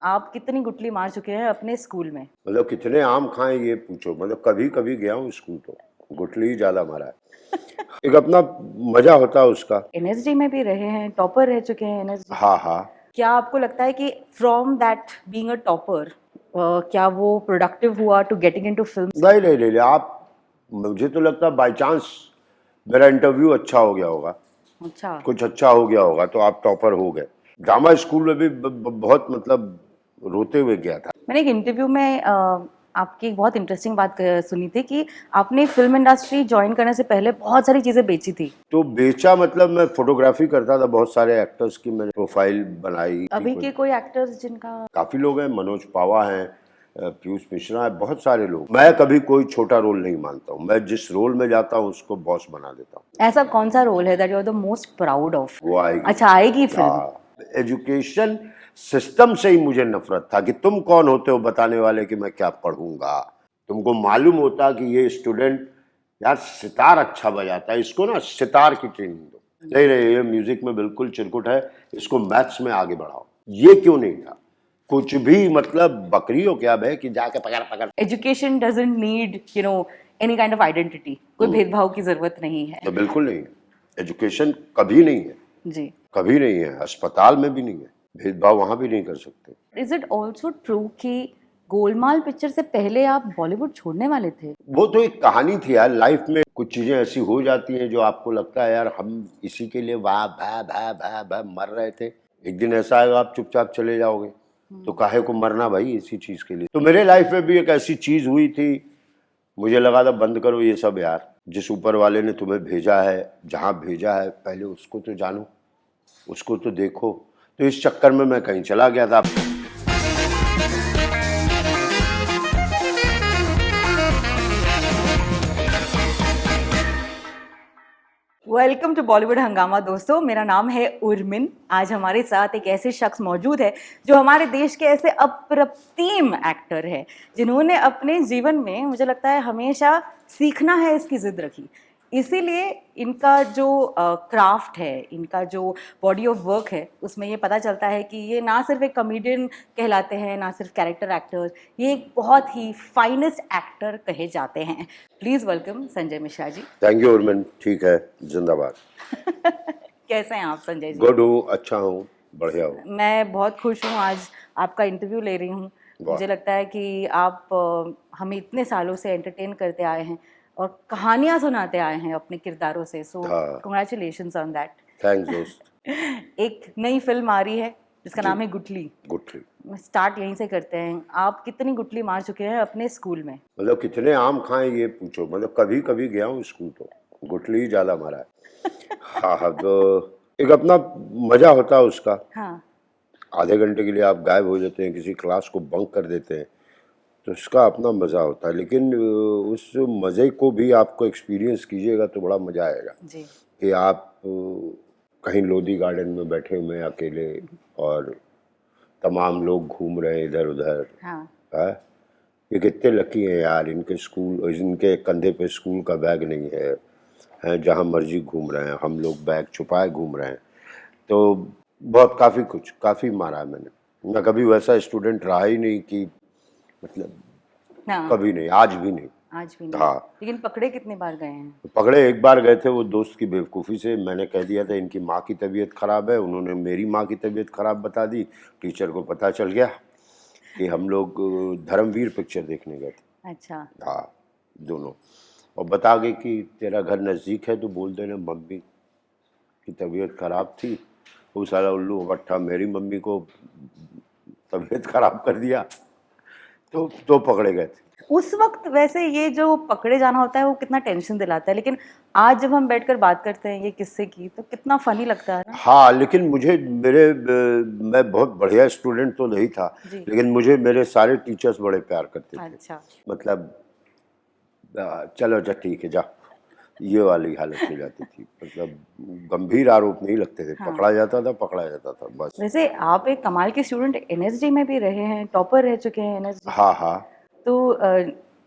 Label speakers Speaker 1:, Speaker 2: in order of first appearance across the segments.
Speaker 1: आप कितनी गुटली मार चुके हैं अपने स्कूल में?
Speaker 2: मतलब कितने आम खाए ये पूछो। मतलब कभी कभी गया हूँ स्कूल तो गुटली ही ज्यादा मारा है। एक अपना मजा होता है उसका।
Speaker 1: एनएसडी में भी रहे हैं, टॉपर रह चुके हैं एनएसडी।
Speaker 2: हाँ हाँ।
Speaker 1: क्या आपको लगता है कि from that being a topper क्या वो प्रोडक्टिव हुआ टू गेटिंग इनटू फिल्म्स?
Speaker 2: नहीं नहीं नहीं नहीं, आप मुझे तो लगता है बाई चांस मेरा इंटरव्यू अच्छा हो गया होगा,
Speaker 1: अच्छा।
Speaker 2: कुछ अच्छा हो गया होगा तो आप टॉपर हो गए। ड्रामा स्कूल में भी बहुत मतलब रोते हुए गया था।
Speaker 1: मैंने एक इंटरव्यू में आपकी एक बहुत इंटरेस्टिंग बात सुनी थी कि आपने फिल्म इंडस्ट्री ज्वाइन करने से पहले बहुत सारी चीजें बेची थी।
Speaker 2: तो बेचा मतलब मैं फोटोग्राफी करता था, बहुत सारे एक्टर्स की मैंने प्रोफाइल बनाई।
Speaker 1: अभी के कोई एक्टर्स जिनका?
Speaker 2: काफी लोग हैं, मनोज पावा हैं, पीयूष मिश्रा है, बहुत सारे लोग। मैं कभी कोई छोटा रोल नहीं मानता हूँ, मैं जिस रोल में जाता हूँ उसको बॉस बना देता हूँ।
Speaker 1: ऐसा कौन सा रोल है that you are the most proud of?
Speaker 2: वो आएगी।
Speaker 1: अच्छा, आएगी फिल्म।
Speaker 2: एजुकेशन सिस्टम से ही मुझे नफरत था कि तुम कौन होते हो बताने वाले कि मैं क्या पढ़ूंगा। तुमको मालूम होता कि ये स्टूडेंट यार सितार अच्छा बजाता है, इसको ना सितार की ट्रेनिंग दो। नहीं नहीं, ये म्यूजिक में बिल्कुल चिरकुट है, इसको मैथ्स में आगे बढ़ाओ। ये क्यों नहीं था? कुछ भी मतलब बकरियों क्या है कि जाके पकड़ पकड़।
Speaker 1: Education doesn't need any kind of identity. कोई भेदभाव की जरूरत नहीं है।
Speaker 2: तो बिल्कुल नहीं है, एजुकेशन कभी नहीं है,
Speaker 1: जी।
Speaker 2: कभी नहीं है, अस्पताल में भी नहीं है, भेदभाव वहां भी नहीं कर सकते।
Speaker 1: इज इट ऑल्सो ट्रू कि गोलमाल पिक्चर से पहले आप बॉलीवुड छोड़ने वाले थे?
Speaker 2: वो तो एक कहानी थी यार। लाइफ में कुछ चीजें ऐसी हो जाती हैं जो आपको लगता है यार हम इसी के लिए वाह भा भा भा भा मर रहे थे, एक दिन ऐसा आएगा आप चुपचाप चले जाओगे। तो काहे को मरना भाई इसी चीज के लिए। तो मेरे लाइफ में भी एक ऐसी चीज हुई थी, मुझे लगा था बंद करो ये सब यार। जिस ऊपर वाले ने तुम्हें भेजा है, जहाँ भेजा है, पहले उसको तो जानो, उसको तो देखो। तो इस चक्कर में मैं कहीं चला गया था।
Speaker 1: वेलकम टू बॉलीवुड हंगामा दोस्तों, मेरा नाम है उर्मिन। आज हमारे साथ एक ऐसे शख्स मौजूद है जो हमारे देश के ऐसे अप्रतिम एक्टर है जिन्होंने अपने जीवन में, मुझे लगता है, हमेशा सीखना है इसकी जिद रखी। इसीलिए इनका जो क्राफ्ट है, इनका जो बॉडी ऑफ वर्क है, उसमें ये पता चलता है कि ये ना सिर्फ एक कॉमेडियन कहलाते हैं, ना सिर्फ कैरेक्टर एक्टर, ये एक बहुत ही फाइनेस्ट एक्टर कहे जाते हैं। Please welcome Sanjay Mishra ji.
Speaker 2: Thank you Urmin, ठीक है, जिंदाबाद।
Speaker 1: कैसे हैं आप संजय जी?
Speaker 2: गुड हूँ, अच्छा हूँ, बढ़िया हूँ।
Speaker 1: मैं बहुत खुश हूँ, आज आपका इंटरव्यू ले रही हूँ। मुझे लगता है कि आप हमें इतने सालों से एंटरटेन करते आए हैं और कहानियाँ सुनाते आए हैं अपने किरदारों से। सो कंग्रेचुलेशंस ऑन दैट।
Speaker 2: थैंक्स दोस्त।
Speaker 1: एक नई फिल्म आ रही है जिसका नाम है गुटली।
Speaker 2: गुटली।
Speaker 1: स्टार्ट यहीं से करते हैं। आप कितनी गुटली मार चुके हैं अपने स्कूल में?
Speaker 2: मतलब कितने आम खाए ये पूछो। मतलब कभी कभी गया हूँ स्कूल तो गुटली ही ज्यादा मारा है। हाँ हाँ। तो एक अपना मजा होता है उसका।
Speaker 1: हाँ।
Speaker 2: आधे घंटे के लिए आप गायब हो जाते हैं, किसी क्लास को बंक कर देते हैं, तो उसका अपना मजा होता है। लेकिन उस मजे को भी आपको एक्सपीरियंस कीजिएगा तो बड़ा मजा आएगा
Speaker 1: जी।
Speaker 2: कि आप कहीं लोधी गार्डन में बैठे हुए हैं अकेले और तमाम लोग घूम रहे हैं इधर उधर।
Speaker 1: हाँ।
Speaker 2: है ये कितने लकी हैं यार, इनके स्कूल, इनके कंधे पे स्कूल का बैग नहीं है, हैं जहाँ मर्जी घूम रहे हैं। हम लोग बैग छुपाए घूम रहे हैं। तो बहुत काफ़ी मारा है मैंने। मैं कभी वैसा स्टूडेंट रहा ही नहीं कि मतलब
Speaker 1: हाँ।
Speaker 2: कभी नहीं, आज भी नहीं।
Speaker 1: आज भी नहीं।
Speaker 2: हाँ।
Speaker 1: लेकिन पकड़े कितने बार गए हैं?
Speaker 2: तो पकड़े एक बार गए थे, वो दोस्त की बेवकूफ़ी से। मैंने कह दिया था इनकी माँ की तबीयत ख़राब है, उन्होंने मेरी माँ की तबीयत ख़राब बता दी। टीचर को पता चल गया कि हम लोग धर्मवीर पिक्चर देखने गए थे।
Speaker 1: अच्छा।
Speaker 2: हाँ, दोनों। और बता गए कि तेरा घर नज़दीक है तो बोल देना मम्मी की तबीयत ख़राब थी। वो साला उल्लू भट्टा मेरी मम्मी को तबीयत ख़राब कर दिया, तो पकड़े गए थे।
Speaker 1: उस वक्त वैसे ये जो पकड़े जाना होता है वो कितना टेंशन दिलाता है, लेकिन आज जब हम बैठकर बात करते हैं ये किस्से की तो कितना फनी लगता है ना।
Speaker 2: हाँ, लेकिन मुझे मैं बहुत बढ़िया स्टूडेंट तो नहीं था, लेकिन मुझे मेरे सारे टीचर्स बड़े प्यार करते थे।
Speaker 1: अच्छा।
Speaker 2: मतलब चलो अच्छा ठीक है जा, ये वाली हालत हो जाती थी। मतलब गंभीर आरोप नहीं लगते थे।
Speaker 1: हाँ।
Speaker 2: पकड़ा जाता था बस।
Speaker 1: वैसे आप एक कमाल के स्टूडेंट एनएसडी में भी रहे हैं, टॉपर रह चुके हैं एनएसडी।
Speaker 2: हाँ हाँ।
Speaker 1: तो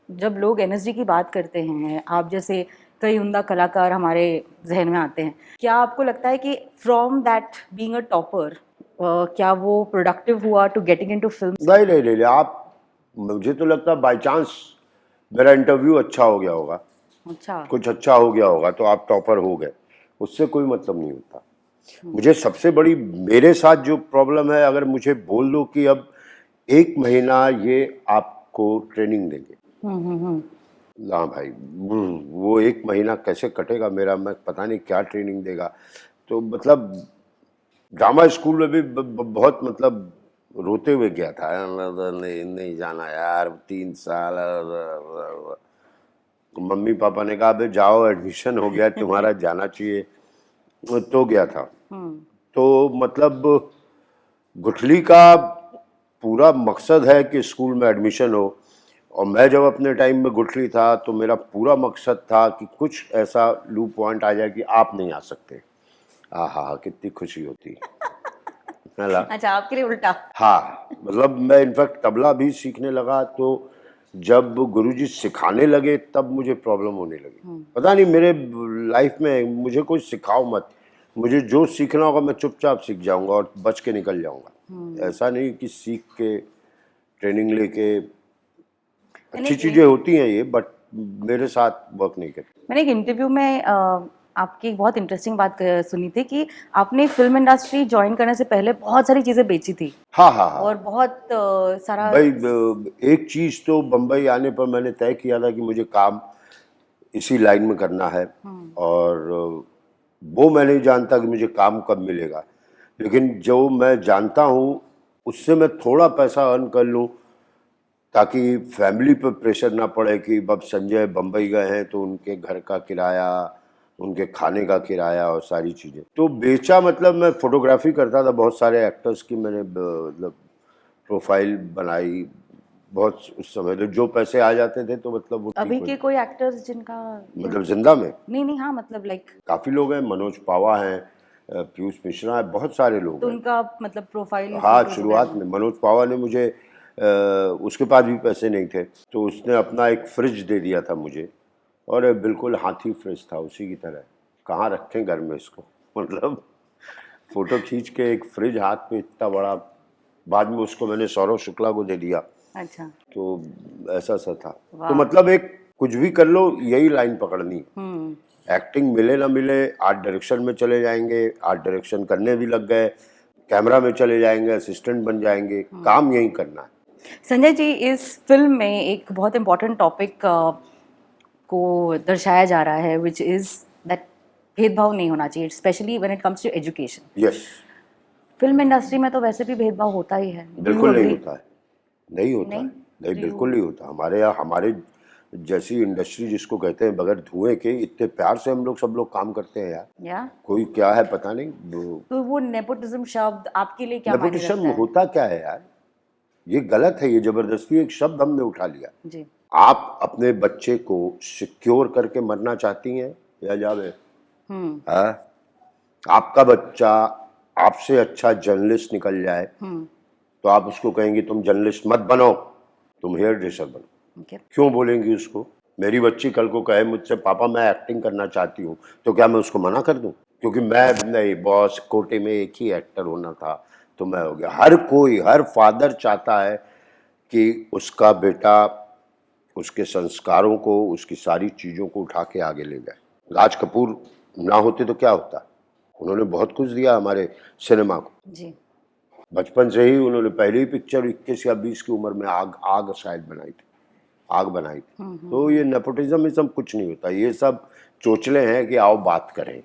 Speaker 1: जब लोग एनएसडी की बात करते हैं, आप जैसे कई उम्दा कलाकार हमारे जहन में आते हैं। क्या आपको लगता है कि from that being a topper क्या वो प्रोडक्टिव हुआ टू गेटिंग इनटू फिल्म?
Speaker 2: नहीं नहीं नहीं नहीं, आप, मुझे तो लगता है बाई चांस मेरा इंटरव्यू अच्छा हो गया होगा,
Speaker 1: अच्छा।
Speaker 2: कुछ अच्छा हो गया होगा तो आप टॉपर हो गए, उससे कोई मतलब नहीं होता। मुझे सबसे बड़ी, मेरे साथ जो प्रॉब्लम है, अगर मुझे बोल दो कि अब 1 महीना ये आपको ट्रेनिंग देंगे, ना भाई, वो 1 महीना कैसे कटेगा मेरा, मैं पता नहीं क्या ट्रेनिंग देगा। तो मतलब ड्रामा स्कूल में भी बहुत मतलब रोते हुए गया था, नहीं नहीं जाना यार, 3 साल। मम्मी पापा ने कहा अबे जाओ, एडमिशन हो गया तुम्हारा, जाना चाहिए, तो गया था। तो मतलब गुठली का पूरा मकसद है कि स्कूल में एडमिशन हो, और मैं जब अपने टाइम में गुठली था तो मेरा पूरा मकसद था कि कुछ ऐसा लू पॉइंट आ जाए कि आप नहीं आ सकते। आहा, कितनी खुशी होती है ना।
Speaker 1: अच्छा, आपके लिए उल्टा।
Speaker 2: हाँ, मतलब मैं इनफैक्ट तबला भी सीखने लगा, तो जब गुरुजी सिखाने लगे तब मुझे प्रॉब्लम होने लगी। पता नहीं, मेरे लाइफ में मुझे कोई सिखाओ मत, मुझे जो सीखना होगा मैं चुपचाप सीख जाऊंगा और बच के निकल जाऊंगा। ऐसा नहीं कि सीख के ट्रेनिंग लेके, अच्छी चीजें होती हैं ये, बट मेरे साथ वर्क नहीं करती।
Speaker 1: मैंने एक इंटरव्यू में आपकी एक बहुत इंटरेस्टिंग बात सुनी थी कि आपने फिल्म इंडस्ट्री ज्वाइन करने से पहले बहुत सारी चीजें बेची थी,
Speaker 2: हाँ हाँ हाँ
Speaker 1: और बहुत सारा।
Speaker 2: भाई, एक चीज तो बम्बई आने पर मैंने तय किया था कि मुझे काम इसी लाइन में करना है, और वो मैं नहीं जानता कि मुझे काम कब मिलेगा, लेकिन जो मैं जानता हूँ उससे मैं थोड़ा पैसा अर्न कर लूँ, ताकि फैमिली पर प्रेशर ना पड़े कि अब संजय बम्बई गए हैं तो उनके घर का किराया, उनके खाने का किराया और सारी चीज़ें। तो बेचा, मतलब मैं फोटोग्राफी करता था, बहुत सारे एक्टर्स की मैंने मतलब प्रोफाइल बनाई बहुत उस समय, तो जो पैसे आ जाते थे तो मतलब वो ठीक
Speaker 1: अभी
Speaker 2: हो
Speaker 1: के
Speaker 2: जाता।
Speaker 1: कोई एक्टर्स जिनका
Speaker 2: मतलब जिंदा में
Speaker 1: नहीं नहीं, हाँ मतलब लाइक,
Speaker 2: काफ़ी लोग हैं, मनोज पावा हैं, पीयूष मिश्रा है, बहुत सारे लोग
Speaker 1: तो
Speaker 2: हैं।
Speaker 1: उनका मतलब प्रोफाइल
Speaker 2: हाँ,
Speaker 1: फोटोज
Speaker 2: शुरुआत
Speaker 1: वगैरह?
Speaker 2: में मनोज पावा ने मुझे, उसके पास भी पैसे नहीं थे तो उसने अपना एक फ्रिज दे दिया था मुझे, और बिल्कुल हाथी फ्रिज था उसी की तरह, कहाँ रखें घर में इसको मतलब फोटो खींच के एक फ्रिज हाथ में इतना बड़ा, बाद में उसको मैंने सौरव शुक्ला को दे दिया।
Speaker 1: अच्छा।
Speaker 2: तो ऐसा सा था। तो
Speaker 1: वाह।
Speaker 2: मतलब एक कुछ भी कर लो, यही लाइन पकड़नी है। एक्टिंग मिले ना मिले, आर्ट डायरेक्शन में चले जाएंगे, आर्ट डायरेक्शन करने भी लग गए, कैमरा में चले जाएंगे, असिस्टेंट बन जाएंगे, काम यही करना है।
Speaker 1: संजय जी, इस फिल्म में एक बहुत इम्पोर्टेंट टॉपिक को दर्शाया जा रहा है, विच इज दैट भेदभाव नहीं होना चाहिए, specially when it comes to education.
Speaker 2: Yes,
Speaker 1: film industry में तो वैसे भी भेदभाव होता ही है। Do you
Speaker 2: बिल्कुल नहीं
Speaker 1: agree?
Speaker 2: होता है, नहीं होता
Speaker 1: नहीं?
Speaker 2: है, नहीं
Speaker 1: Do
Speaker 2: बिल्कुल
Speaker 1: you-
Speaker 2: नहीं होता। हमारे यहाँ, हमारे जैसी इंडस्ट्री जिसको कहते हैं बगैर धुएं के, इतने प्यार से हम लोग सब लोग काम करते हैं यार।
Speaker 1: या
Speaker 2: कोई क्या है पता नहीं,
Speaker 1: तो वो नेपोटिज्म शब्द आपके लिए क्या मायने
Speaker 2: नेपोटिज्म
Speaker 1: रखता है?
Speaker 2: होता क्या है यार, ये गलत है, ये जबरदस्ती एक शब्द हमने उठा लिया।
Speaker 1: जी।
Speaker 2: आप अपने बच्चे को सिक्योर करके मरना चाहती हैं या जावे? हाँ? आपका बच्चा आपसे अच्छा जर्नलिस्ट निकल जाए तो आप उसको कहेंगे तुम जर्नलिस्ट मत बनो, तुम हेयर ड्रेसर बनो,
Speaker 1: ओके।
Speaker 2: क्यों बोलेंगी उसको? मेरी बच्ची कल को कहे मुझसे पापा मैं एक्टिंग करना चाहती हूँ, तो क्या मैं उसको मना कर दूँ? क्योंकि मैं नहीं, बॉस कोटे में एक ही एक्टर होना था तो मैं हो गया। हर कोई, हर फादर चाहता है कि उसका बेटा उसके संस्कारों को, उसकी सारी चीज़ों को उठा के आगे ले जाए। राज कपूर ना होते तो क्या होता, उन्होंने बहुत कुछ दिया हमारे सिनेमा को।
Speaker 1: जी।
Speaker 2: बचपन से ही उन्होंने पहली ही पिक्चर 21 या 20 की उम्र में आग आग शायद बनाई थी, आग बनाई थी। तो ये नेपोटिज्म, ये सब कुछ नहीं होता, ये सब चोचले हैं कि आओ बात करें,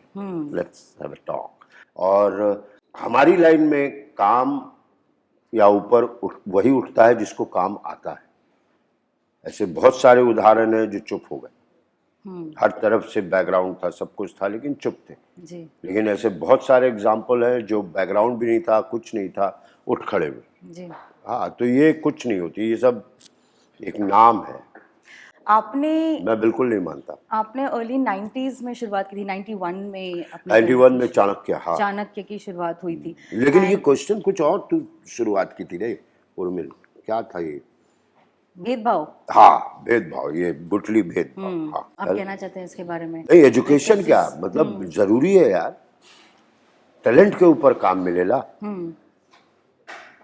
Speaker 2: लेट्स हैव अ टॉक। और हमारी लाइन में काम या ऊपर वही उठता है जिसको काम आता है। ऐसे बहुत सारे उदाहरण हैं जो चुप हो गए, हर तरफ से बैकग्राउंड था, सब कुछ था, लेकिन चुप थे।
Speaker 1: जी।
Speaker 2: लेकिन ऐसे बहुत सारे एग्जाम्पल हैं जो बैकग्राउंड भी नहीं था, कुछ नहीं था, उठ खड़े हुए।
Speaker 1: जी।
Speaker 2: हाँ, तो ये कुछ नहीं होती, ये सब एक नाम है,
Speaker 1: आपने
Speaker 2: मैं बिल्कुल नहीं मानता।
Speaker 1: आपने अर्ली 90s में शुरुआत की थी, 91 में अपनी
Speaker 2: 91 में चाणक्य, हाँ।
Speaker 1: चाणक्य की शुरुआत हुई थी।
Speaker 2: लेकिन ये क्वेश्चन कुछ और तू शुरुआत की थी रे उर्मिल, क्या था ये?
Speaker 1: भेदभाव।
Speaker 2: हाँ, भेदभाव, ये गुटली भेदभाव। हाँ,
Speaker 1: आप कहना चाहते हैं इसके बारे में?
Speaker 2: नहीं, एजुकेशन क्या मतलब जरूरी है यार, टैलेंट के ऊपर काम मिलेला।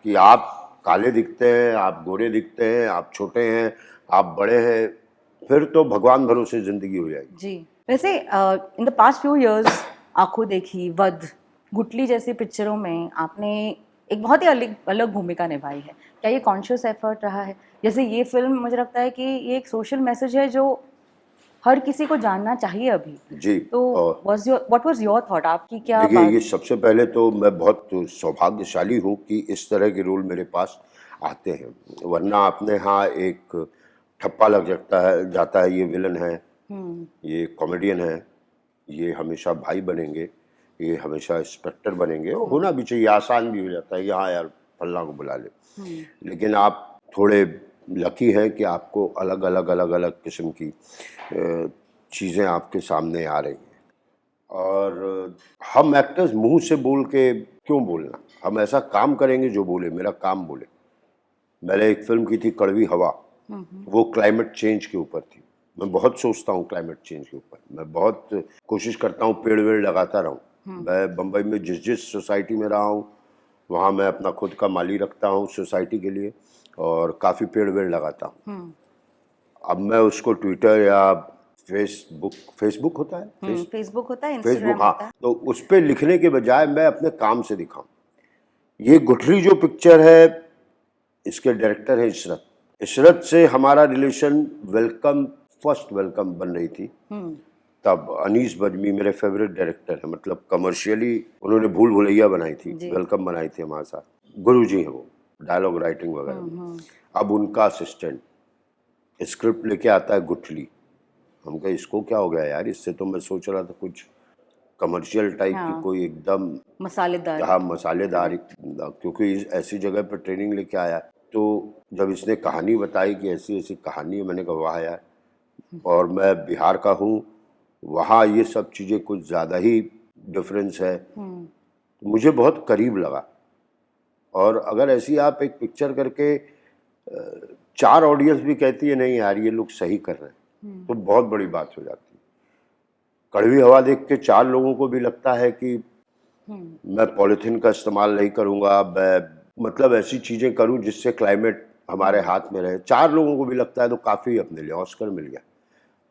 Speaker 2: कि आप काले दिखते हैं, आप गोरे दिखते हैं, आप छोटे हैं, आप बड़े हैं, फिर तो भगवान भरोसे जिंदगी हो जाएगी।
Speaker 1: जी। वैसे in the past few years आंखों देखी, वध, गुटली जैसी पिक्चरों में आपने एक बहुत ही अलग अलग भूमिका निभाई है। क्या ये कॉन्शियस एफर्ट रहा है? जैसे ये फिल्म मुझे लगता है कि ये एक सोशल मैसेज है जो हर किसी को जानना चाहिए अभी।
Speaker 2: जी।
Speaker 1: तो
Speaker 2: और
Speaker 1: व्हाट वाज योर थॉट? आपकी क्या
Speaker 2: देखिए,
Speaker 1: बात?
Speaker 2: ये सबसे पहले तो मैं बहुत सौभाग्यशाली हूँ कि इस तरह के रोल मेरे पास आते हैं, वरना अपने यहाँ एक ठप्पा लग जाता है, ये विलन है, ये कॉमेडियन है, ये हमेशा भाई बनेंगे, ये हमेशा इंस्पेक्टर बनेंगे, और होना भी चाहिए, आसान भी हो जाता है, यहाँ यार फल्ला को बुला ले। लेकिन आप थोड़े लकी हैं कि आपको अलग अलग अलग अलग किस्म की चीज़ें आपके सामने आ रही हैं। और हम एक्टर्स मुंह से बोल के क्यों बोलना, हम ऐसा काम करेंगे जो बोले, मेरा काम बोले। मैंने एक फिल्म की थी कड़वी हवा, वो क्लाइमेट चेंज के ऊपर थी। मैं बहुत सोचता हूँ क्लाइमेट चेंज के ऊपर, मैं बहुत कोशिश करता हूँ पेड़ वेड़ लगाता रहूँ। मैं बम्बई में जिस सोसाइटी में रहा हूँ वहाँ मैं अपना खुद का माली रखता हूँ सोसाइटी के लिए, और काफ़ी पेड़ वेड़ लगाता हूँ। अब मैं उसको ट्विटर या फेसबुक होता है,
Speaker 1: फेसबुक होता है,
Speaker 2: फेसबुक,
Speaker 1: इंस्टाग्राम
Speaker 2: हाँ,
Speaker 1: होता है।
Speaker 2: तो उस पर लिखने के बजाय मैं अपने काम से दिखाऊं। ये गुठली जो पिक्चर है, इसके डायरेक्टर है इशरत। इशरत से हमारा रिलेशन फर्स्ट वेलकम बन रही थी, तब अनीस बजमी मेरे फेवरेट डायरेक्टर है, मतलब कमर्शियली उन्होंने भूल भुलैया बनाई थी, वेलकम बनाई थी हमारे साथ, गुरुजी हैं वो डायलॉग राइटिंग वगैरह में। अब उनका असिस्टेंट स्क्रिप्ट लेके आता है गुठली, हम कहे इसको क्या हो गया यार, इससे तो मैं सोच रहा था कुछ कमर्शियल टाइप की, कोई एकदम
Speaker 1: मसालेदार।
Speaker 2: हाँ मसालेदार, क्योंकि ऐसी जगह पर ट्रेनिंग लेके आया। तो जब इसने कहानी बताई कि ऐसी ऐसी कहानी है, मैंने कहा वाह यार, और मैं बिहार का हूँ, वहाँ ये सब चीज़ें कुछ ज़्यादा ही डिफरेंस है, तो मुझे बहुत करीब लगा। और अगर ऐसी आप एक पिक्चर करके 4 ऑडियंस भी कहती है नहीं यार ये लोग सही कर रहे हैं, तो बहुत बड़ी बात हो जाती है। कड़वी हवा देख के 4 लोगों को भी लगता है कि मैं पॉलिथीन का इस्तेमाल नहीं करूँगा, मैं मतलब ऐसी चीज़ें करूँ जिससे क्लाइमेट हमारे हाथ में रहे, 4 लोगों को भी लगता है तो काफ़ी अपने लिए ऑस्कर मिल गया।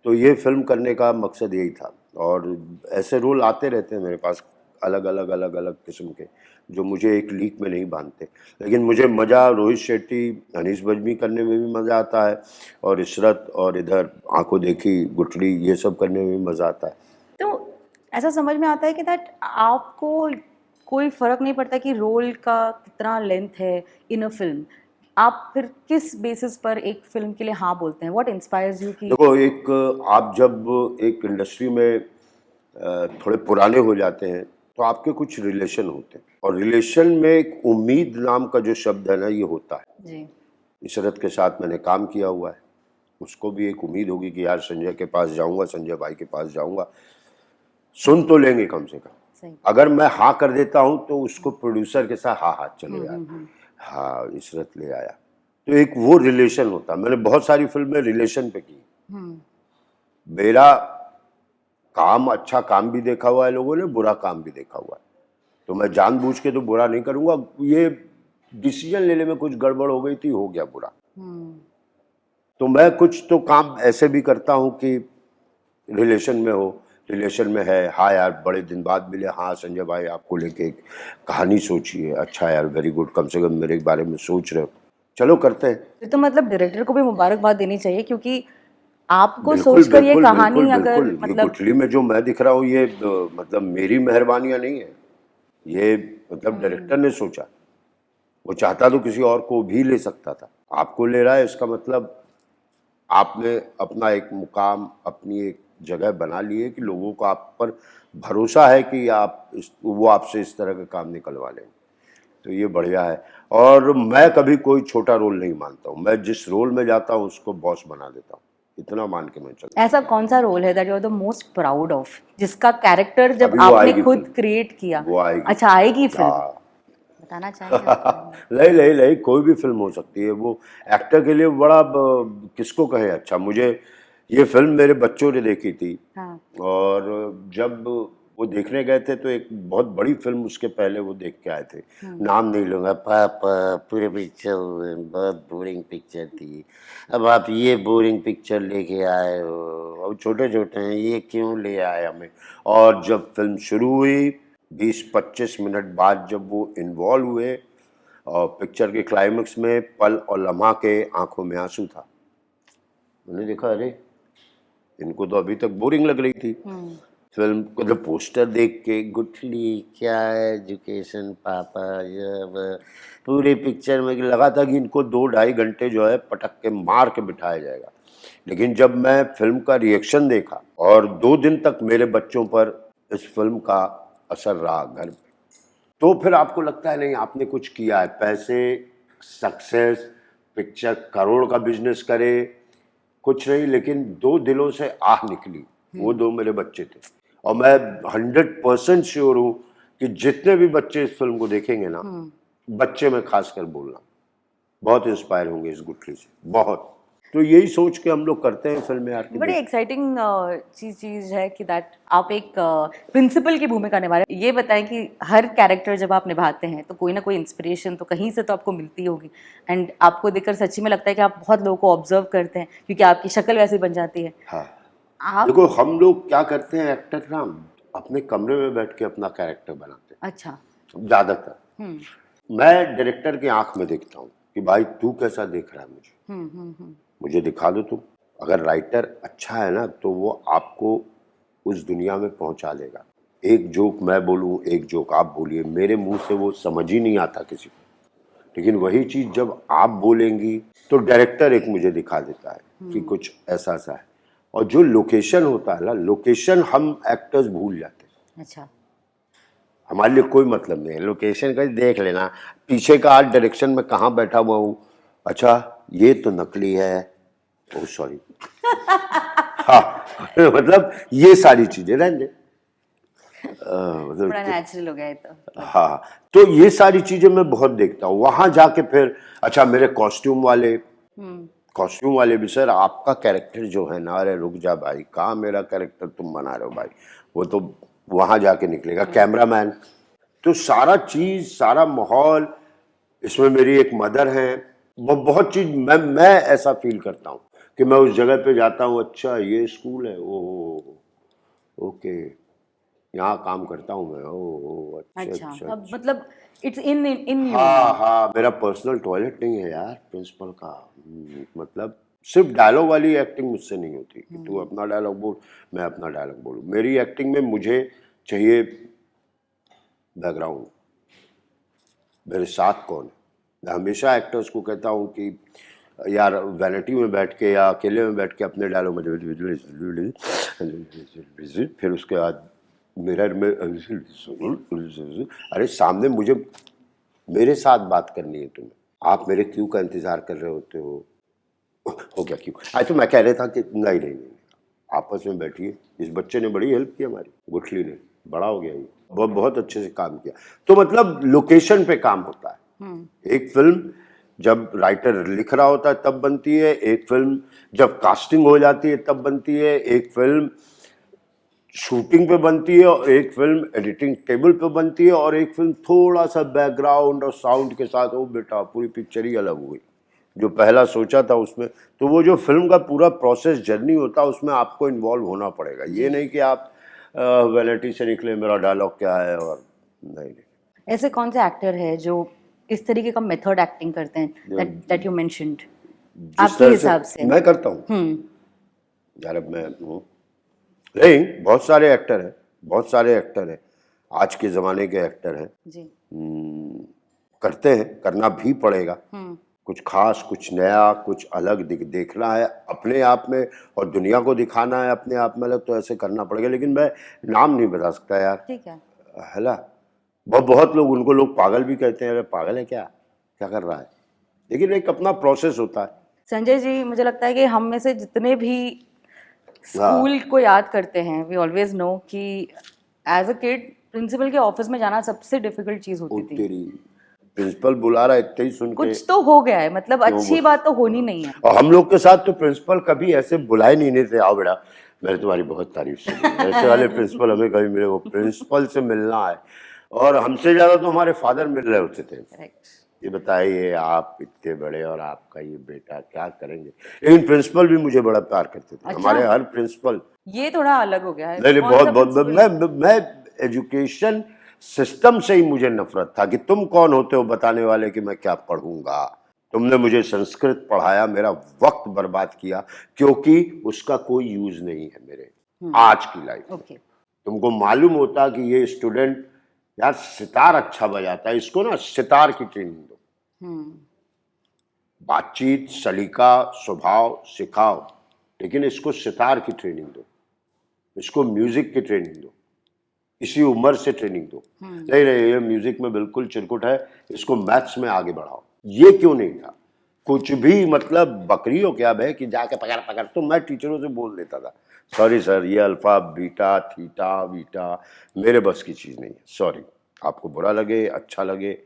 Speaker 2: तो ये फिल्म करने का मकसद यही था, और ऐसे रोल आते रहते हैं मेरे पास अलग अलग किस्म के, जो मुझे एक लीक में नहीं बांधते। लेकिन मुझे मज़ा रोहित शेट्टी, अनीस बज्मी करने में भी मज़ा आता है, और इशरत और इधर आंखों देखी, गुठली, ये सब करने में भी मज़ा आता है।
Speaker 1: तो ऐसा समझ में आता है कि दैट आपको कोई फर्क नहीं पड़ता कि रोल का कितना लेंथ है इन अ फिल्म, आप फिर किस बेसिस पर एक फिल्म के लिए हाँ बोलते हैं? व्हाट इंस्पायर्स यू कि
Speaker 2: देखो, एक आप जब एक इंडस्ट्री में थोड़े पुराने हो जाते हैं तो आपके कुछ रिलेशन होते हैं, और रिलेशन में एक उम्मीद नाम का जो शब्द है ना, ये होता है।
Speaker 1: जी।
Speaker 2: इशरत के साथ मैंने काम किया हुआ है, उसको भी एक उम्मीद होगी कि यार संजय के पास जाऊंगा, संजय भाई के पास जाऊंगा, सुन तो लेंगे कम से कम।
Speaker 1: सही।
Speaker 2: अगर मैं हाँ कर देता हूँ तो उसको प्रोड्यूसर के साथ हाँ हाँ चलो यार, हाँ इशरत ले आया, तो एक वो रिलेशन होता है। मैंने बहुत सारी फिल्में रिलेशन पे की, मेरा काम अच्छा काम भी देखा हुआ है लोगों ने, बुरा काम भी देखा हुआ है, तो मैं जानबूझ के तो बुरा नहीं करूंगा। ये डिसीजन लेने में कुछ गड़बड़ हो गई थी, हो गया बुरा, तो मैं कुछ तो काम ऐसे भी करता हूँ कि रिलेशन में हो, रिलेशन में है, हाँ यार बड़े दिन बाद मिले, हाँ संजय भाई आपको लेके एक कहानी सोची है, अच्छा यार वेरी गुड, कम से कम मेरे बारे में सोच रहे हो, चलो करते हैं।
Speaker 1: तो मतलब डायरेक्टर को भी मुबारकबाद देनी चाहिए, क्योंकि आपको
Speaker 2: बिल्कुल
Speaker 1: सोचकर ये
Speaker 2: बिल्कुल
Speaker 1: कहानी
Speaker 2: बिल्कुल
Speaker 1: अगर
Speaker 2: बिल्कुल, ये
Speaker 1: मतलब
Speaker 2: गुठली में जो मैं दिख रहा हूँ ये मतलब मेरी मेहरबानियां नहीं है, ये मतलब डायरेक्टर ने सोचा, वो चाहता तो किसी और को भी ले सकता था, आपको ले रहा है, इसका मतलब आपने अपना एक मुकाम, अपनी एक जगह बना ली है कि लोगों को आप पर भरोसा है कि वो आपसे इस तरह का काम निकलवा लें, तो ये बढ़िया है। और मैं कभी कोई छोटा रोल नहीं मानता हूँ, मैं जिस रोल में जाता हूँ उसको बॉस बना देता हूँ, इतना मान के मैं चलता हूँ।
Speaker 1: ऐसा कौन सा रोल है that you are the most proud of, जिसका कैरेक्टर जब
Speaker 2: अभी वो
Speaker 1: आपने
Speaker 2: आएगी
Speaker 1: खुद
Speaker 2: फिल्म,
Speaker 1: क्रिएट किया?
Speaker 2: वो आएगी।
Speaker 1: अच्छा, आएगी फिल्म?
Speaker 2: हाँ।
Speaker 1: बताना चाहेंगे?
Speaker 2: नहीं नहीं नहीं, कोई भी फिल्म हो सकती है, वो एक्टर के लिए बड़ा किसको कहे अच्छा। मुझे ये फिल्म मेरे बच्चों ने देखी थी,
Speaker 1: हाँ।
Speaker 2: और जब वो देखने गए थे तो एक बहुत बड़ी फिल्म उसके पहले वो देख के आए थे, नाम नहीं लूँगा, पापा पूरे पिक्चर बहुत बोरिंग पिक्चर थी, अब आप ये बोरिंग पिक्चर लेके आए हो, अब छोटे छोटे हैं ये क्यों ले आए हमें। और जब फिल्म शुरू हुई 20-25 मिनट बाद जब वो इन्वॉल्व हुए और पिक्चर के क्लाइमेक्स में पल और लम्हा के आंखों में आंसू था, मैंने देखा अरे इनको तो अभी तक बोरिंग लग रही थी फिल्म को, जब पोस्टर देख के गुठली क्या एजुकेशन पापा जब पूरे पिक्चर में लगा था कि इनको 2-2.5 घंटे जो है पटक के मार के बिठाया जाएगा। लेकिन जब मैं फिल्म का रिएक्शन देखा और 2 दिन तक मेरे बच्चों पर इस फिल्म का असर रहा घर पे, तो फिर आपको लगता है नहीं आपने कुछ किया है, पैसे सक्सेस पिक्चर करोड़ का बिजनेस करे कुछ नहीं, लेकिन 2 दिलों से आह निकली, वो 2 मेरे बच्चे थे। और मैं 100% श्योर हूँ कि जितने भी बच्चे इस फिल्म को देखेंगे ना, बच्चे में खासकर बोलना बहुत इंस्पायर होंगे इस गुठली से, बहुत। तो यही सोच के हम लोग करते हैं फिल्म यार।
Speaker 1: बड़ी एक्साइटिंग चीज है कि दैट आप एक प्रिंसिपल की भूमिका निभा रहे हैं। ये बताएं कि हर कैरेक्टर जब आप निभाते हैं तो कोई ना कोई इंस्पिरेशन तो कहीं से तो आपको मिलती होगी, एंड आपको देखकर सच्ची में लगता है कि आप बहुत लोगों को ऑब्जर्व करते हैं क्योंकि आपकी शक्ल वैसी बन जाती है।
Speaker 2: हाँ
Speaker 1: आप
Speaker 2: देखो हम लोग क्या करते हैं एक्टर ना, अपने कमरे में बैठ के अपना कैरेक्टर बनाते हैं
Speaker 1: अच्छा
Speaker 2: ज्यादातर। मैं डायरेक्टर की आंख में देखता हूँ कि भाई तू कैसा देख रहा है मुझे, मुझे दिखा दो तुम। अगर राइटर अच्छा है ना तो वो आपको उस दुनिया में पहुंचा देगा। एक जोक मैं बोलूं, एक जोक आप बोलिए, मेरे मुंह से वो समझ ही नहीं आता किसी को, लेकिन वही चीज जब आप बोलेंगी तो डायरेक्टर एक मुझे दिखा देता है कि कुछ ऐसा सा है। और जो लोकेशन होता है ना, लोकेशन हम एक्टर्स भूल जाते हैं।
Speaker 1: अच्छा
Speaker 2: हमारे लिए कोई मतलब नहीं है लोकेशन का, देख लेना पीछे का आर्ट डायरेक्शन में कहाँ बैठा हुआ हूँ, अच्छा ये तो नकली है, ओह सॉरी हाँ मतलब ये सारी चीजें रहने मतलब
Speaker 1: बड़ा नेचुरल हो गया ये तो।
Speaker 2: हाँ, तो ये सारी चीजें मैं बहुत देखता हूँ। वहां जाके फिर अच्छा मेरे कॉस्ट्यूम वाले भी, सर आपका कैरेक्टर जो है ना, अरे रुक जा भाई, कहाँ मेरा कैरेक्टर तुम बना रहे हो भाई, वो तो वहां जाके निकलेगा। कैमरामैन, तो सारा चीज सारा माहौल, इसमें मेरी एक मदर है, वो बहुत चीज मैं ऐसा फील करता हूँ कि मैं उस जगह पे जाता हूँ, अच्छा ये स्कूल है, ओ ओके यहाँ काम करता हूँ मैं, ओ अच्छा
Speaker 1: अब मतलब इट्स इन
Speaker 2: हाँ मेरा पर्सनल टॉयलेट नहीं है यार प्रिंसिपल का। मतलब सिर्फ डायलॉग वाली एक्टिंग मुझसे नहीं होती कि तू अपना डायलॉग बोल मैं अपना डायलॉग बोलूँ। मेरी एक्टिंग में मुझे चाहिए बैकग्राउंड, मेरे साथ कौन है। मैं हमेशा एक्टर्स को कहता हूँ कि यार वैनिटी में बैठ के या अकेले में बैठ के अपने डायलॉग में फिर उसके बाद मिरर में अरे सामने मुझे मेरे साथ बात करनी है तुम्हें, आप मेरे क्यों का इंतजार कर रहे होते हो क्या क्यों। आज तो मैं कह रहा था कि नहीं आपस में बैठिए। इस बच्चे ने बड़ी हेल्प की हमारी, गुठली ने, बड़ा हो गया ये, बहुत अच्छे से काम किया। तो मतलब लोकेशन पे काम होता है। एक फिल्म जब राइटर लिख रहा होता है तब बनती है, एक फिल्म जब कास्टिंग हो जाती है तब बनती है, एक फिल्म शूटिंग पे बनती है, और एक फिल्म एडिटिंग टेबल पे बनती है, और एक फिल्म थोड़ा सा बैकग्राउंड और साउंड के साथ। वो बेटा पूरी पिक्चर ही अलग हुई जो पहला सोचा था उसमें। तो वो जो फिल्म का पूरा प्रोसेस जर्नी होता है उसमें आपको इन्वॉल्व होना पड़ेगा। ये नहीं कि आप वैनिटी से निकले मेरा डायलॉग क्या है, और नहीं।
Speaker 1: ऐसे कौन से एक्टर है जो इस तरीके का मेथड एक्टिंग करते हैं दैट यू मेंशन्ड आपके हिसाब से?
Speaker 2: मैं करता हूँ यार, अब मैं नहीं, बहुत सारे एक्टर हैं आज के ज़माने के एक्टर हैं
Speaker 1: जी।
Speaker 2: करते हैं, करना भी पड़ेगा। कुछ खास, कुछ नया, कुछ अलग देखना है अपने आप में, और दुनिया को दिखाना है अपने आप में अलग, तो ऐसे करना पड़ेगा। लेकिन मैं नाम नहीं बता सकता यार,
Speaker 1: ठीक है
Speaker 2: ना। बहुत लोग, उनको लोग पागल भी कहते हैं, अरे पागल है क्या कर रहा है, लेकिन एक अपना प्रोसेस होता है।
Speaker 1: संजय जी, मुझे लगता है कि हम में से जितने भी स्कूल को याद करते हैं, वी ऑलवेज नो कि एज अ किड प्रिंसिपल के ऑफिस में जाना सबसे डिफिकल्ट चीज होती थी।
Speaker 2: तेरी प्रिंसिपल बुला रहा है, इतना ही सुन के
Speaker 1: कुछ तो हो गया है, मतलब अच्छी बात तो होनी नहीं है।
Speaker 2: और हम लोग के साथ तो प्रिंसिपल कभी ऐसे बुलाए नहीं थे, आओ बेटा मैंने तुम्हारी बहुत तारीफ सुनी है। ऐसे वाले प्रिंसिपल हमें कभी मिले, वो प्रिंसिपल से मिलना है। और हमसे ज़्यादा तो हमारे फादर मिल रहे होते थे।
Speaker 1: करेक्ट।
Speaker 2: ये बताइए, आप इतने बड़े और आपका ये बेटा क्या करेंगे। लेकिन प्रिंसिपल भी मुझे बड़ा प्यार करते थे।
Speaker 1: अच्छा।
Speaker 2: हमारे हर प्रिंसिपल,
Speaker 1: ये थोड़ा अलग हो गया है।
Speaker 2: नहीं
Speaker 1: कौन
Speaker 2: बहुत
Speaker 1: सा
Speaker 2: बहुत
Speaker 1: principal?
Speaker 2: मैं एजुकेशन सिस्टम से ही मुझे नफरत था कि तुम कौन होते हो बताने वाले कि मैं क्या पढ़ूंगा। तुमने मुझे संस्कृत पढ़ाया, मेरा वक्त बर्बाद किया, क्योंकि उसका कोई यूज नहीं है मेरे आज की लाइफ में।
Speaker 1: ओके।
Speaker 2: तुमको मालूम होता कि ये स्टूडेंट यार सितार अच्छा बजाता है, इसको ना सितार की ट्रेनिंग दो, बातचीत, सलीका, स्वभाव सिखाओ, लेकिन इसको सितार की ट्रेनिंग दो, इसको म्यूजिक की ट्रेनिंग दो, इसी उम्र से ट्रेनिंग दो। नहीं नहीं, ये म्यूजिक में बिल्कुल चिरकुट है, इसको मैथ्स में आगे बढ़ाओ। ये क्यों नहीं था? कुछ भी मतलब बकरी हो क्या भाई कि जाके पकड़ पकड़, तो मैं टीचरों से बोल देता था, सॉरी सर, ये अल्फा बीटा थीटा बीटा मेरे बस की चीज़ नहीं है, सॉरी। आपको बुरा लगे अच्छा लगे,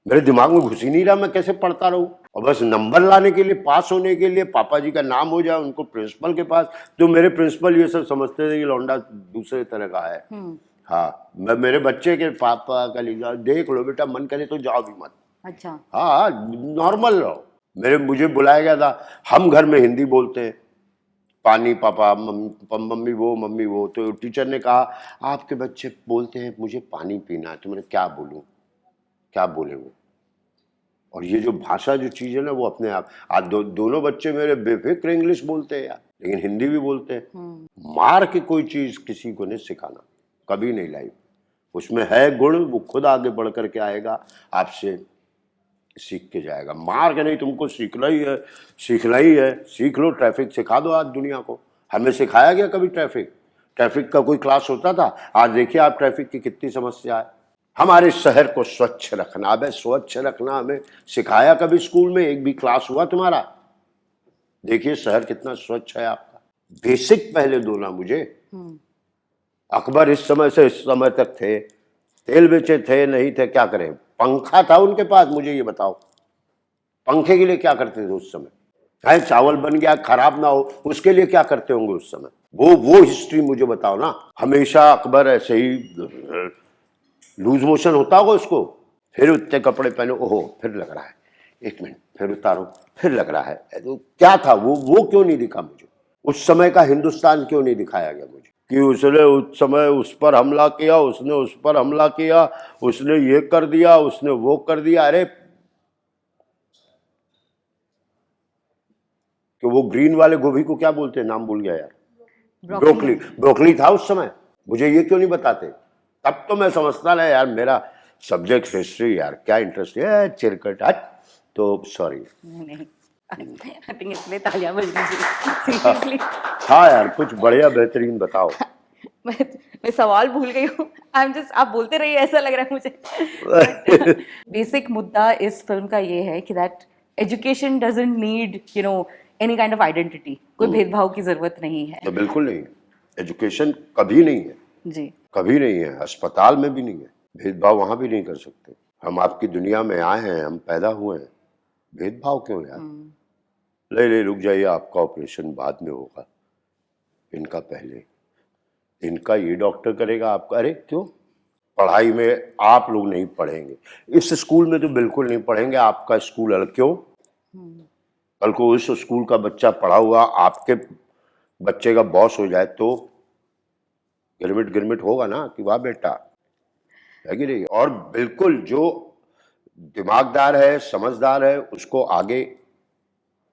Speaker 2: मेरे दिमाग में घुस ही नहीं रहा, मैं कैसे पढ़ता रहूं। और बस नंबर लाने के लिए, पास होने के लिए, पापा जी का नाम हो जाए उनको प्रिंसिपल के पास, तो मेरे प्रिंसिपल ये सब समझते थे कि लौंडा दूसरे तरह का है। हाँ, मैं मेरे बच्चे के पापा का लिखा, देख लो बेटा मन करे तो जाओ भी मत।
Speaker 1: अच्छा।
Speaker 2: हाँ, नॉर्मल रहो। मुझे बुलाया गया था, हम घर में हिंदी बोलते हैं, पानी पापा, मम्मी वो, तो टीचर ने कहा आपके बच्चे बोलते हैं मुझे पानी पीना है, तो मैंने क्या बोलूं, क्या बोले वो। और ये जो भाषा जो चीज़ है ना, वो अपने आप आज दोनों बच्चे मेरे बेफिक्र इंग्लिश बोलते हैं यार, लेकिन हिंदी भी बोलते हैं। मार के कोई चीज़ किसी को नहीं सिखाना, कभी नहीं लाइफ। उसमें है गुण, वो खुद आगे बढ़ करके आएगा, आपसे सीख के जाएगा। मार के नहीं, तुमको सीखना ही है, सीखना ही है, सीख लो। ट्रैफिक सिखा दो आज दुनिया को। हमें सिखाया गया कभी ट्रैफिक का कोई क्लास होता था? आज देखिए आप ट्रैफिक की कितनी समस्या है। हमारे शहर को स्वच्छ रखना, अब स्वच्छ रखना हमें सिखाया कभी स्कूल में? एक भी क्लास हुआ तुम्हारा? देखिए शहर कितना स्वच्छ है आपका। बेसिक पहले दो ना मुझे। अकबर इस समय से इस समय तक थे, तेल बेचे थे नहीं थे, क्या करें? पंखा था उनके पास, मुझे ये बताओ पंखे के लिए क्या करते थे उस समय? है चावल बन गया खराब ना हो, उसके लिए क्या करते होंगे उस समय? वो हिस्ट्री मुझे बताओ ना। हमेशा अकबर ऐसे ही लूज मोशन होता होगा उसको, फिर उतने कपड़े पहने, ओहो फिर लग रहा है, एक मिनट फिर उतारो, फिर लग रहा है। तो क्या था वो क्यों नहीं दिखा मुझे? उस समय का हिंदुस्तान क्यों नहीं दिखाया गया मुझे कि उसने उस समय उस पर हमला किया, उसने उस पर हमला किया, उसने ये कर दिया, उसने वो कर दिया। अरे कि वो ग्रीन वाले गोभी को क्या बोलते हैं, नाम भूल गया यार, ब्रोकली था उस समय, मुझे ये क्यों नहीं बताते? तब तो मैं समझता ना यार, मेरा सब्जेक्ट हिस्ट्री यार, क्या इंटरेस्ट है चिरकट। तो सॉरी।
Speaker 1: नहीं, आई थिंक इसलिए तालियां बजनी चाहिए सीरियसली।
Speaker 2: हाँ यार, कुछ बढ़िया बेहतरीन बताओ।
Speaker 1: मैं सवाल भूल गई हूँ। आई एम जस्ट, आप बोलते रहिए, ऐसा लग रहा है मुझे। बेसिक मुद्दा इस फिल्म का ये है कि that education doesn't need any kind of identity. कोई भेदभाव की जरूरत नहीं है।
Speaker 2: तो बिल्कुल नहीं, एजुकेशन कभी नहीं है
Speaker 1: जी।
Speaker 2: कभी नहीं है, अस्पताल में भी नहीं है, भेदभाव वहां भी नहीं कर सकते। हम आपकी दुनिया में आए हैं, हम पैदा हुए हैं, भेदभाव क्यों यार? ले रुक जाइए, आपका ऑपरेशन बाद में होगा, इनका पहले, इनका ये डॉक्टर करेगा आपका। अरे क्यों? पढ़ाई में आप लोग नहीं पढ़ेंगे, इस स्कूल में तो बिल्कुल नहीं पढ़ेंगे, आपका स्कूल अलग। क्यों? कल को इस स्कूल का बच्चा पढ़ा हुआ आपके बच्चे का बॉस हो जाए तो गिरमिट होगा ना कि वाह बेटा, है कि नहीं? और बिल्कुल जो दिमागदार है, समझदार है, उसको आगे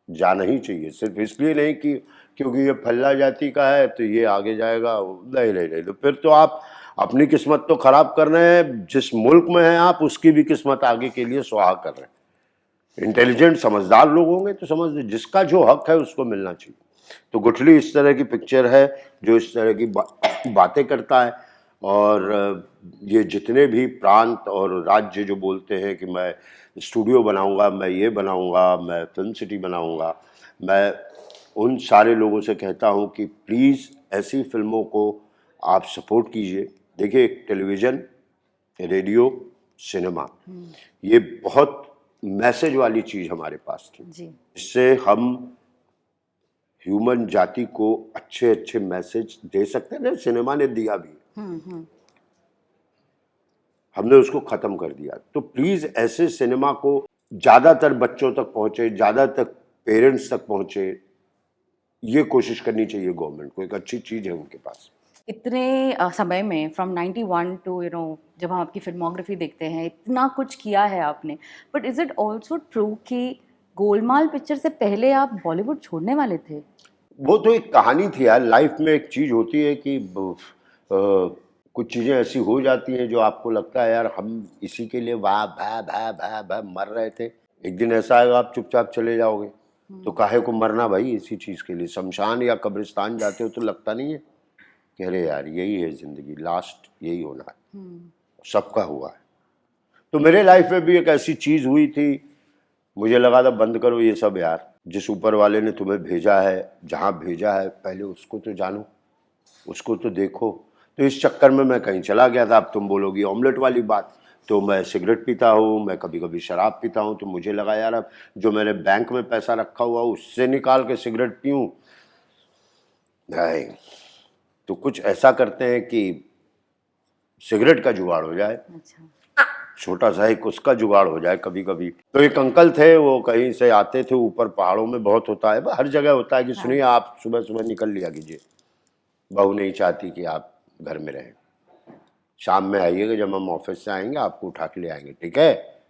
Speaker 2: जाना ही चाहिए। सिर्फ इसलिए नहीं कि क्योंकि ये फल्ला जाति का है तो ये आगे जाएगा, नहीं, तो फिर तो आप अपनी किस्मत तो खराब कर रहे हैं। जिस मुल्क में हैं आप, उसकी भी किस्मत आगे के लिए सुहाग कर रहे हैं। इंटेलिजेंट समझदार लोग होंगे तो समझ, जिसका जो हक है उसको मिलना चाहिए। तो गुठली इस तरह की पिक्चर है जो इस तरह की बातें करता है। और ये जितने भी प्रांत और राज्य जो बोलते हैं कि मैं स्टूडियो बनाऊंगा, मैं ये बनाऊंगा, मैं फिल्म सिटी बनाऊंगा, मैं उन सारे लोगों से कहता हूं कि प्लीज़ ऐसी फिल्मों को आप सपोर्ट कीजिए। देखिए, टेलीविज़न, रेडियो, सिनेमा, ये बहुत मैसेज वाली चीज़ हमारे पास थी।
Speaker 1: जी।
Speaker 2: इससे हम ह्यूमन जाति को अच्छे अच्छे मैसेज दे सकते थे, सिनेमा ने दिया भी, हमने उसको खत्म कर दिया। तो प्लीज ऐसे सिनेमा को ज्यादातर बच्चों तक पहुंचे, ज्यादातर पेरेंट्स तक पहुंचे, ये कोशिश करनी चाहिए गवर्नमेंट को। एक अच्छी चीज है उनके पास।
Speaker 1: इतने समय में फ्रॉम 91 टू जब हम आपकी फिल्मोग्राफी देखते हैं, इतना कुछ किया है आपने, but is it also true कि गोलमाल पिक्चर से पहले आप बॉलीवुड छोड़ने वाले थे?
Speaker 2: वो तो एक कहानी थी यार। लाइफ में एक चीज होती है कि कुछ चीजें ऐसी हो जाती हैं जो आपको लगता है यार हम इसी के लिए वाह भा भा भा भा मर रहे थे। एक दिन ऐसा आएगा आप चुपचाप चले जाओगे। तो काहे को मरना भाई इसी चीज के लिए। शमशान या कब्रिस्तान जाते हो तो लगता नहीं है कि अरे यार यही है जिंदगी, लास्ट यही होना है। सबका हुआ है। तो मेरे लाइफ में भी एक ऐसी चीज हुई थी, मुझे लगा था बंद करो ये सब यार। जिस ऊपर वाले ने तुम्हें भेजा है, जहाँ भेजा है, पहले उसको तो जानो, उसको तो देखो। तो इस चक्कर में मैं कहीं चला गया था। अब तुम बोलोगी ऑमलेट वाली बात, तो मैं सिगरेट पीता हूँ, मैं कभी कभी शराब पीता हूँ। तो मुझे लगा यार अब जो मैंने बैंक में पैसा रखा हुआ उससे निकाल के सिगरेट पीऊँ, नहीं। तो कुछ ऐसा करते हैं कि सिगरेट का जुगाड़ हो जाए।
Speaker 1: अच्छा।
Speaker 2: छोटा सा एक उसका जुगाड़ हो जाए कभी कभी। तो एक अंकल थे, वो कहीं से आते थे, ऊपर पहाड़ों में बहुत होता है, हर जगह होता है कि सुनिए आप सुबह सुबह निकल लिया कीजिए, बहू नहीं चाहती कि आप घर में रहें, शाम में आइएगा, जब हम ऑफिस से आएंगे आपको उठा के ले आएंगे, ठीक है।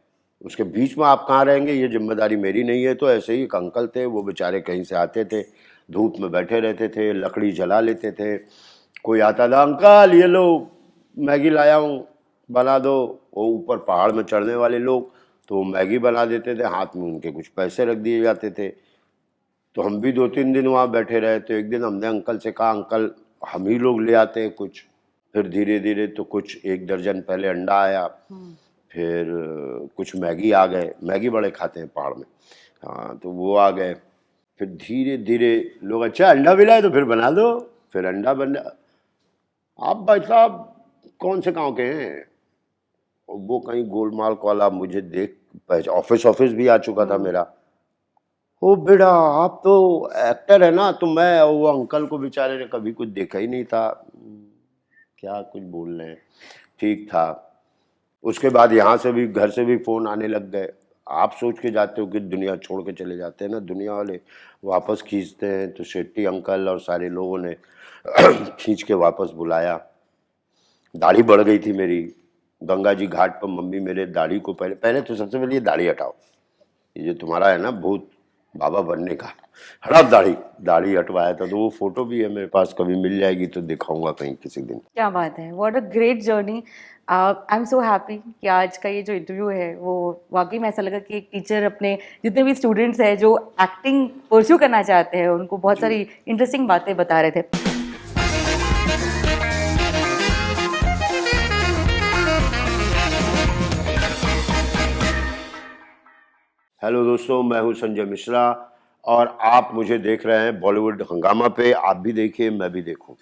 Speaker 2: उसके बीच में आप कहाँ रहेंगे, ये जिम्मेदारी मेरी नहीं है। तो ऐसे ही एक अंकल थे, वो बेचारे कहीं से आते थे, धूप में बैठे रहते थे, लकड़ी जला लेते थे। कोई आता था, अंकल ये लो मैगी लाया हूँ बना दो। वो ऊपर पहाड़ में चढ़ने वाले लोग, तो वो मैगी बना देते थे, हाथ में उनके कुछ पैसे रख दिए जाते थे। तो हम भी 2-3 दिन वहाँ बैठे रहे। तो एक दिन हमने अंकल से कहा, अंकल हम ही लोग ले आते हैं कुछ। फिर धीरे धीरे तो कुछ 1 दर्जन पहले अंडा आया, फिर कुछ मैगी आ गए। मैगी बड़े खाते हैं पहाड़ में, हाँ, तो वो आ गए। फिर धीरे धीरे लोग, अच्छा अंडा भी लाए तो फिर बना दो। फिर अंडा बन, आप भाई साहब कौन से गाँव के हैं? वो कहीं गोलमाल वाला मुझे देख, ऑफिस भी आ चुका था मेरा। ओ बेटा आप तो एक्टर है ना। तो मैं वो अंकल को बेचारे ने कभी कुछ देखा ही नहीं था, क्या कुछ बोल रहे हैं, ठीक था। उसके बाद यहाँ से भी, घर से भी फ़ोन आने लग गए। आप सोच के जाते हो कि दुनिया छोड़ के चले जाते हैं ना, दुनिया वाले वापस खींचते हैं। तो शेट्टी अंकल और सारे लोगों ने खींच के वापस बुलाया। दाढ़ी बढ़ गई थी मेरी। गंगा जी घाट पर मम्मी मेरे दाढ़ी को पहले तो सबसे पहले ये दाढ़ी हटाओ, ये जो तुम्हारा है ना भूत बाबा बनने का, हटा दाढ़ी हटवाया था। तो वो फोटो भी है मेरे पास, कभी मिल जाएगी तो दिखाऊंगा कहीं किसी दिन।
Speaker 1: क्या बात है, what a great journey. I am so happy कि आज का ये जो इंटरव्यू है वो वाकई में ऐसा लगा कि एक टीचर अपने जितने भी स्टूडेंट्स हैं जो एक्टिंग परस्यू करना चाहते हैं उनको बहुत सारी इंटरेस्टिंग बातें बता रहे थे।
Speaker 2: हेलो दोस्तों, मैं हूं संजय मिश्रा और आप मुझे देख रहे हैं बॉलीवुड हंगामा पे। आप भी देखिए, मैं भी देखूं।